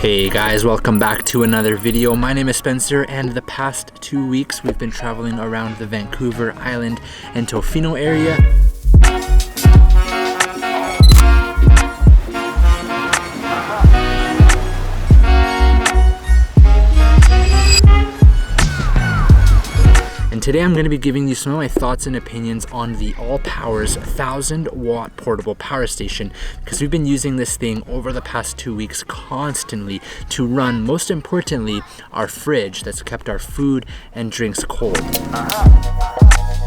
Hey guys, welcome back to another video. My name is Spencer, and the past 2 weeks we've been traveling around the Vancouver Island and Tofino area. And today I'm going to be giving you some of my thoughts and opinions on the AllPowers 1000-watt portable power station, because we've been using this thing over the past 2 weeks constantly to run, most importantly, our fridge that's kept our food and drinks cold.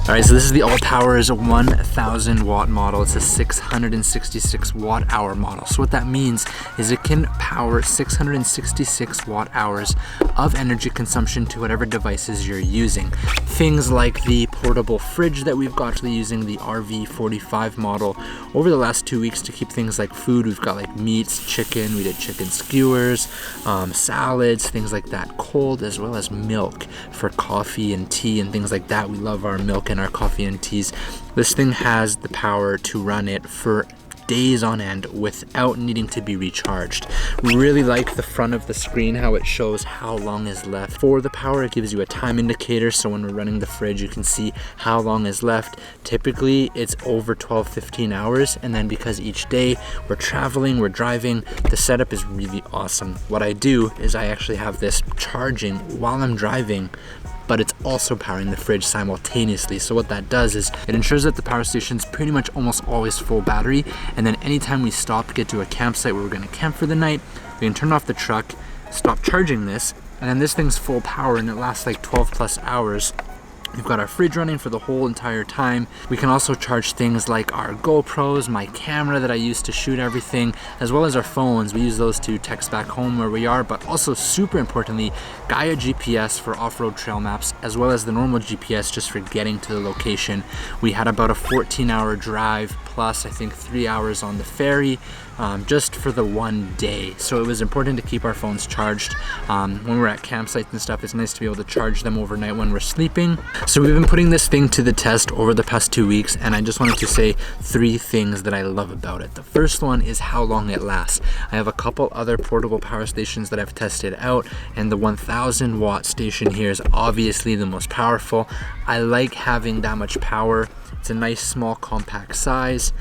Alright, so this is the AllPowers 1000-watt model. It's a 666 watt-hour model. So what that means is it can power 666 watt-hours of energy consumption to whatever devices you're using. Things like the portable fridge that we've got using the RV45 model. Over the last 2 weeks, to keep things like food, we've got like meats, chicken, we did chicken skewers, salads, things like that cold, as well as milk for coffee and tea and things like that. We love our milk and our coffee and teas. This thing has the power to run it for days on end without needing to be recharged. Really like the front of the screen, how it shows how long is left for the power. It gives you a time indicator, so when we're running the fridge you can see how long is left. Typically it's over 12-15 hours, and then because each day we're traveling, we're driving, the setup is really awesome. What I do is I actually have this charging while I'm driving, but it's also powering the fridge simultaneously. So what that does is it ensures that the power station's pretty much almost always full battery, and then anytime we stop, get to a campsite where we're gonna camp for the night, we can turn off the truck, stop charging this, and then this thing's full power and it lasts like 12 plus hours. We've got our fridge running for the whole entire time. We can also charge things like our GoPros, my camera that I use to shoot everything, as well as our phones. We use those to text back home where we are, but also super importantly, Gaia GPS for off-road trail maps, as well as the normal GPS just for getting to the location. We had about a 14-hour drive plus I think 3 hours on the ferry, just for the one day. So it was important to keep our phones charged. When we're at campsites and stuff, it's nice to be able to charge them overnight when we're sleeping. So we've been putting this thing to the test over the past 2 weeks, and I just wanted to say 3 things that I love about it. The first one is how long it lasts. I have a couple other portable power stations that I've tested out, and the 1000-watt station here is obviously the most powerful. I like having that much power. It's a nice small compact size,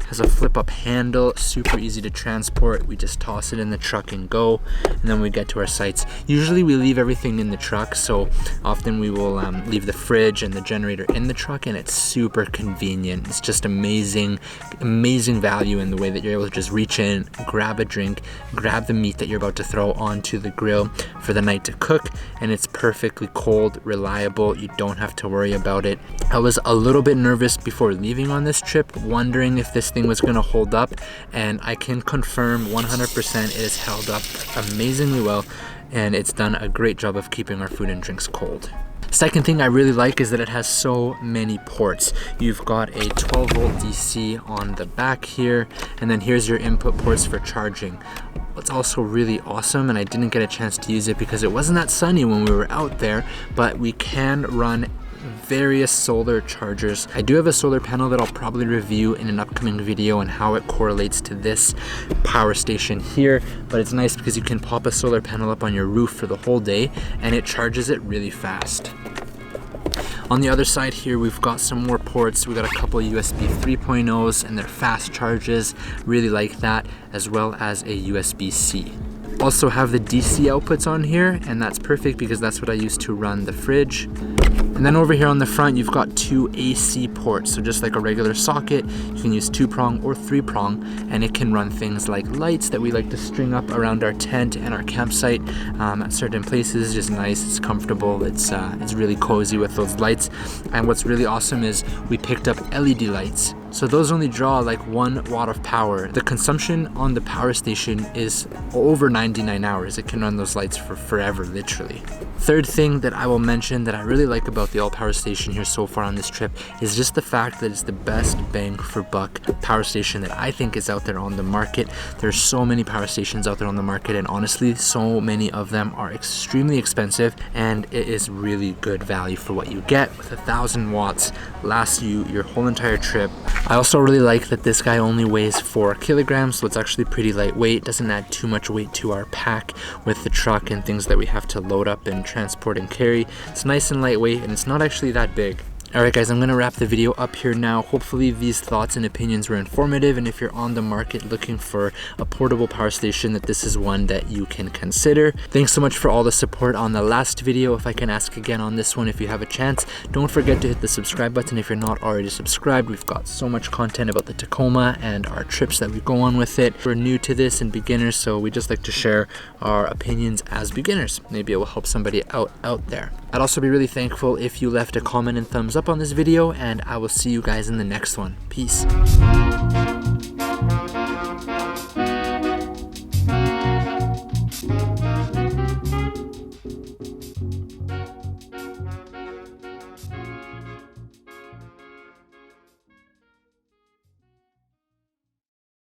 has a flip up handle, super easy to transport. We just toss it in the truck and go, and then we get to our sites. Usually we leave everything in the truck, so often we will leave the fridge and the generator in the truck, and it's super convenient. It's just amazing value in the way that you're able to just reach in, grab a drink, grab the meat that you're about to throw onto the grill for the night to cook, and it's perfectly cold, reliable. You don't have to worry about it. I was a little bit nervous before leaving on this trip, wondering if this thing was going to hold up, and I can confirm 100% it has held up amazingly well, and it's done a great job of keeping our food and drinks cold. Second thing I really like is that it has so many ports. You've got a 12 volt DC on the back here, and then here's your input ports for charging. What's also really awesome, and I didn't get a chance to use it because it wasn't that sunny when we were out there, but we can run various solar chargers. I do have a solar panel that I'll probably review in an upcoming video and how it correlates to this power station here, but it's nice because you can pop a solar panel up on your roof for the whole day and it charges it really fast. On the other side here, we've got some more ports. We've got a couple USB 3.0s and they're fast charges. Really like that, as well as a USB-C. Also have the DC outputs on here, and that's perfect because that's what I use to run the fridge. And then over here on the front, you've got 2 AC ports. So just like a regular socket, you can use 2-prong or 3-prong, and it can run things like lights that we like to string up around our tent and our campsite at certain places. Just nice, it's comfortable, it's really cozy with those lights. And what's really awesome is we picked up LED lights. So those only draw like 1 watt of power. The consumption on the power station is over 99 hours. It can run those lights for forever, literally. Third thing that I will mention that I really like about the AllPowers station here so far on this trip is just the fact that it's the best bang for buck power station that I think is out there on the market. There's so many power stations out there on the market, and honestly, so many of them are extremely expensive, and it is really good value for what you get. With 1000 watts, lasts you your whole entire trip. I also really like that this guy only weighs 4 kilograms, so it's actually pretty lightweight. Doesn't add too much weight to our pack with the truck and things that we have to load up and transport and carry. It's nice and lightweight, and it's not actually that big. Alright guys, I'm going to wrap the video up here now. Hopefully these thoughts and opinions were informative, and if you're on the market looking for a portable power station, that this is one that you can consider. Thanks so much for all the support on the last video. If I can ask again on this one, if you have a chance, don't forget to hit the subscribe button if you're not already subscribed. We've got so much content about the Tacoma and our trips that we go on with it. We're new to this and beginners, so we just like to share our opinions as beginners. Maybe it will help somebody out there. I'd also be really thankful if you left a comment and thumbs up on this video, and I will see you guys in the next one. Peace.